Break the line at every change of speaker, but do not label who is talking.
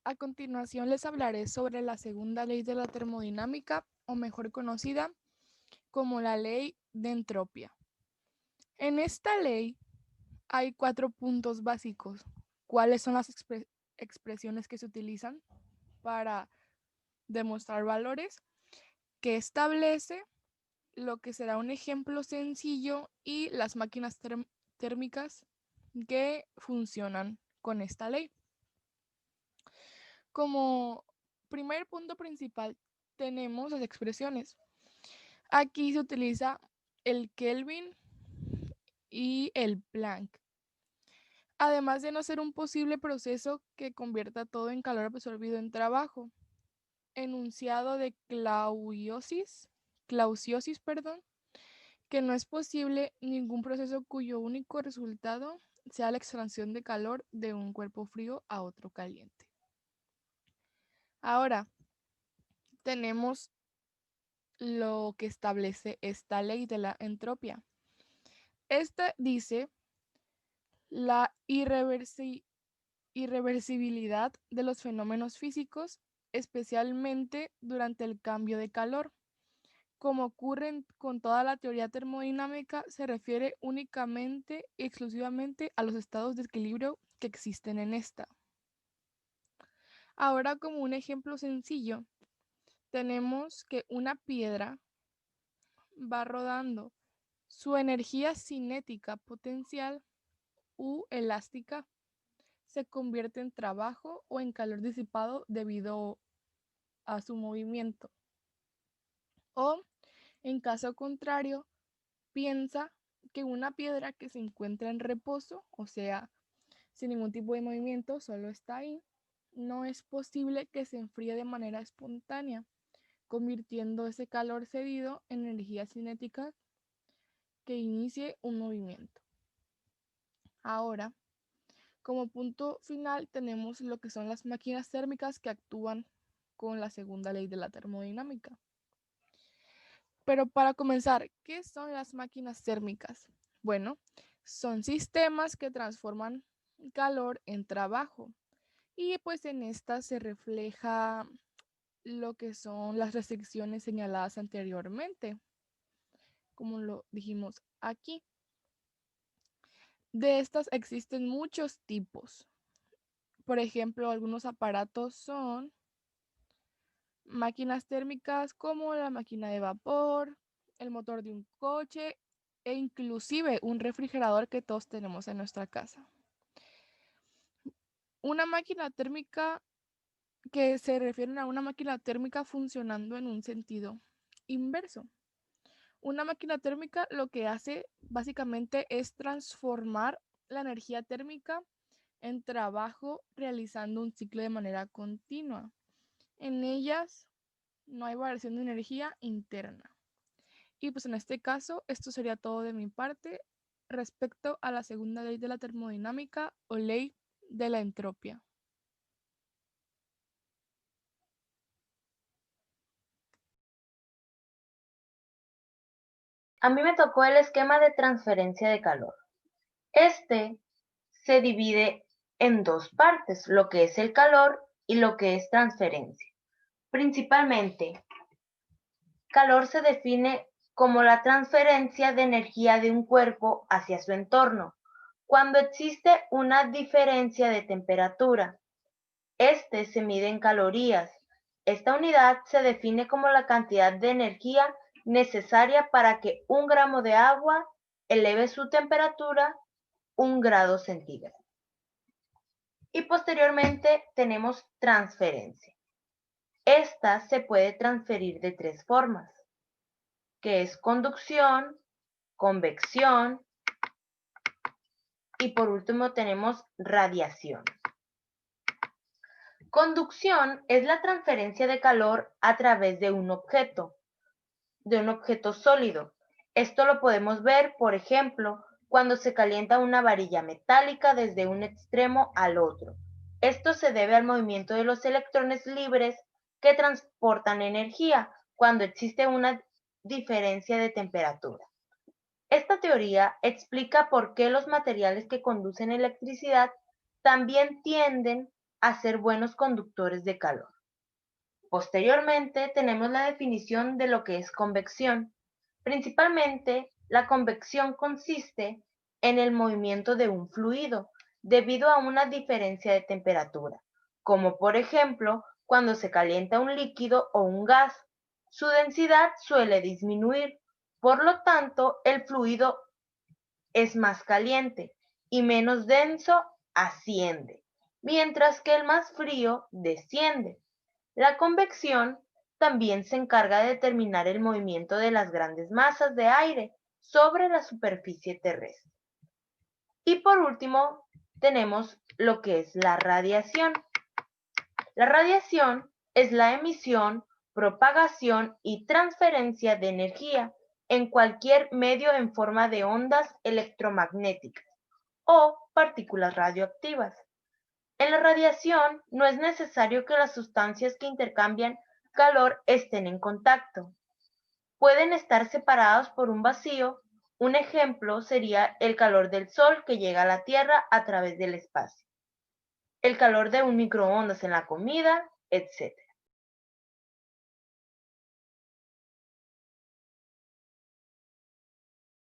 A continuación les hablaré sobre la segunda ley de la termodinámica, o mejor conocida como la ley de entropía. En esta ley hay 4 puntos básicos. ¿Cuáles son las expresiones que se utilizan para demostrar valores? Que establece lo que será un ejemplo sencillo y las máquinas térmicas que funcionan con esta ley. Como primer punto principal tenemos las expresiones. Aquí se utiliza el Kelvin y el Planck. Además de no ser un posible proceso que convierta todo en calor absorbido en trabajo. Enunciado de Clausiosis, que no es posible ningún proceso cuyo único resultado sea la extracción de calor de un cuerpo frío a otro caliente. Ahora, tenemos lo que establece esta ley de la entropía. Esta dice la irreversibilidad de los fenómenos físicos, especialmente durante el cambio de calor. Como ocurre con toda la teoría termodinámica, se refiere únicamente y exclusivamente a los estados de equilibrio que existen en esta. Ahora, como un ejemplo sencillo, tenemos que una piedra va rodando. Su energía cinética potencial u elástica se convierte en trabajo o en calor disipado debido a su movimiento. O, en caso contrario, piensa que una piedra que se encuentra en reposo, o sea, sin ningún tipo de movimiento, solo está ahí, no es posible que se enfríe de manera espontánea, convirtiendo ese calor cedido en energía cinética que inicie un movimiento. Ahora, como punto final tenemos lo que son las máquinas térmicas que actúan con la segunda ley de la termodinámica. Pero para comenzar, ¿qué son las máquinas térmicas? Bueno, son sistemas que transforman calor en trabajo y pues en esta se refleja lo que son las restricciones señaladas anteriormente, como lo dijimos aquí. De estas existen muchos tipos. Por ejemplo, algunos aparatos son máquinas térmicas como la máquina de vapor, el motor de un coche e inclusive un refrigerador que todos tenemos en nuestra casa. Una máquina térmica que se refieren a una máquina térmica funcionando en un sentido inverso. Una máquina térmica lo que hace básicamente es transformar la energía térmica en trabajo realizando un ciclo de manera continua. En ellas no hay variación de energía interna. Y pues en este caso, esto sería todo de mi parte respecto a la segunda ley de la termodinámica o ley de la entropía.
A mí me tocó el esquema de transferencia de calor. Este se divide en dos partes, lo que es el calor y lo que es transferencia. Principalmente, calor se define como la transferencia de energía de un cuerpo hacia su entorno, cuando existe una diferencia de temperatura. Este se mide en calorías. Esta unidad se define como la cantidad de energía necesaria para que 1 gramo de agua eleve su temperatura 1 grado centígrado. Y posteriormente tenemos transferencia. Esta se puede transferir de 3 formas, que es conducción, convección y por último tenemos radiación. Conducción es la transferencia de calor a través de un objeto sólido. Esto lo podemos ver, por ejemplo, cuando se calienta una varilla metálica desde un extremo al otro. Esto se debe al movimiento de los electrones libres que transportan energía cuando existe una diferencia de temperatura. Esta teoría explica por qué los materiales que conducen electricidad también tienden a ser buenos conductores de calor. Posteriormente tenemos la definición de lo que es convección. Principalmente, la convección consiste en el movimiento de un fluido debido a una diferencia de temperatura, como por ejemplo cuando se calienta un líquido o un gas. Su densidad suele disminuir, por lo tanto el fluido es más caliente y menos denso asciende, mientras que el más frío desciende. La convección también se encarga de determinar el movimiento de las grandes masas de aire sobre la superficie terrestre. Y por último, tenemos lo que es la radiación. La radiación es la emisión, propagación y transferencia de energía en cualquier medio en forma de ondas electromagnéticas o partículas radioactivas. En la radiación no es necesario que las sustancias que intercambian calor estén en contacto. Pueden estar separados por un vacío. Un ejemplo sería el calor del Sol que llega a la Tierra a través del espacio, el calor de un microondas en la comida, etc.